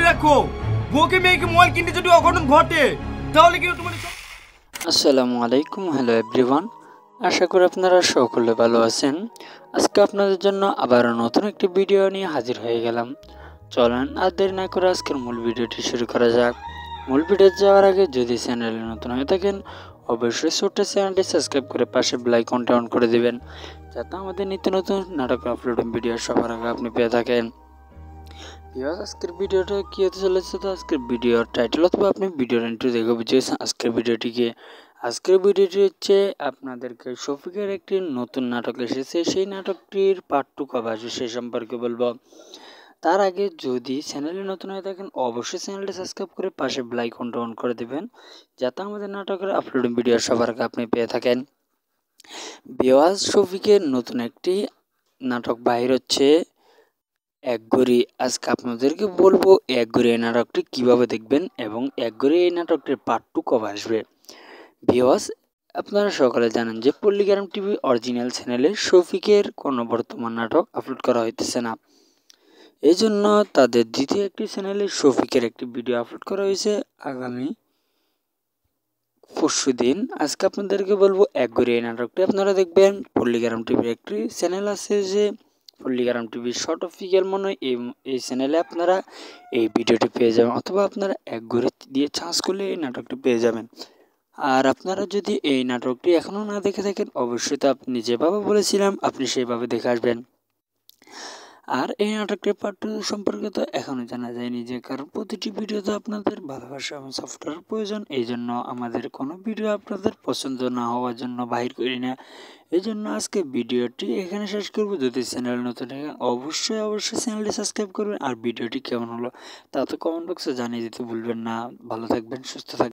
রাখো, বউকে মেয়েকে মোবাইল কিনতে যদি অঘটন ঘটে তাহলে কি তোমার। আসসালামু আলাইকুম, হ্যালো এভরিওয়ান। আশা করি আপনারা সকলে ভালো আছেন। আজকে আপনাদের জন্য আবারও নতুন একটি ভিডিও নিয়ে হাজির হয়ে গেলাম। চলেন আর দেরি না করে আজকের মূল ভিডিওটি শুরু করা যাক। মূল ভিডিও যাওয়ার আগে যদি চ্যানেলে নতুন হয়ে থাকেন অবশ্যই ছোট্ট চ্যানেলটি সাবস্ক্রাইব করে পাশে বেল আইকনটি অন করে দিবেন, যাতে আমাদের নিত্য নতুন নাটক আপলোড ভিডিও সবার আগে আপনি পেয়ে থাকেন। আজকের ভিডিওটা কি হতে চলেছে, তো আজকের ভিডিওর টাইটেল অথবা আপনি ভিডিওর ইন্ট্রো দেখে বুঝেছেন আজকের ভিডিওটিকে। আজকের ভিডিওটি হচ্ছে আপনাদেরকে শফিকের একটি নতুন নাটক এসেছে, সেই নাটকটির পার্ট 2 কবে আসবে সে সম্পর্কে বলবো। তার আগে যদি চ্যানেলে নতুন হয়ে থাকেন অবশ্যই চ্যানেলটি সাবস্ক্রাইব করে পাশে বেল আইকনটা অন করে দিবেন, যাতে আমাদের নাটকের আপলোড ভিডিও সবার আগে আপনি পেয়ে থাকেন। বিওয়াজ শফিকের নতুন একটি নাটক বাহির হচ্ছে, একঘড়ি। আজকে আপনাদেরকে বলবো একঘড়ি এই নাটকটি কিভাবে দেখবেন এবং একঘড়ি এই নাটকটির পার্ট 2 কবে আসবে। ভিউয়ার্স, আপনারা সকলে জানেন যে পল্লিগ্রাম টিভি অরিজিনাল চ্যানেলে শফিকের কোনো বর্তমান নাটক আপলোড করা হইতেছে না। এই জন্য তাদের দ্বিতীয় একটি চ্যানেলে শফিকের একটি ভিডিও আপলোড করা হয়েছে আগামী পরশুদিন। আজকে আপনাদেরকে বলবো একঘড়ি এই নাটকটি আপনারা দেখবেন। পল্লিগ্রাম টিভির একটি চ্যানেল আছে যে পল্লিগ্রাম টিভি শর্ট অফিসিয়াল মনে হয়, এই চ্যানেলে আপনারা এই ভিডিওটি পেয়ে যাবেন, অথবা আপনারা একঘড়ি দিয়ে সার্চ করলে এই নাটকটি পেয়ে যাবেন। আর আপনারা যদি এই নাটকটি এখনও না দেখে থাকেন অবশ্যই তো আপনি যেভাবে বলেছিলাম আপনি সেইভাবে দেখে আসবেন। আর এই নাটকটির পার্ট 2 সম্পর্কে তো এখনও জানা যায়নি, যে কারণ প্রতিটি ভিডিওতে আপনাদের ভালোবাসা এবং সফটওয়্যার প্রয়োজন। এই জন্য আমাদের কোনো ভিডিও আপনাদের পছন্দ না হওয়ার জন্য বাহির করি না। এই জন্য আজকে ভিডিওটি এখানে শেষ করব। যদি চ্যানেল নতুন থাকে অবশ্যই চ্যানেলটি সাবস্ক্রাইব করবেন। আর ভিডিওটি কেমন হলো তা তো কমেন্ট বক্সে জানিয়ে দিতে ভুলবেন না। ভালো থাকবেন, সুস্থ থাকবেন।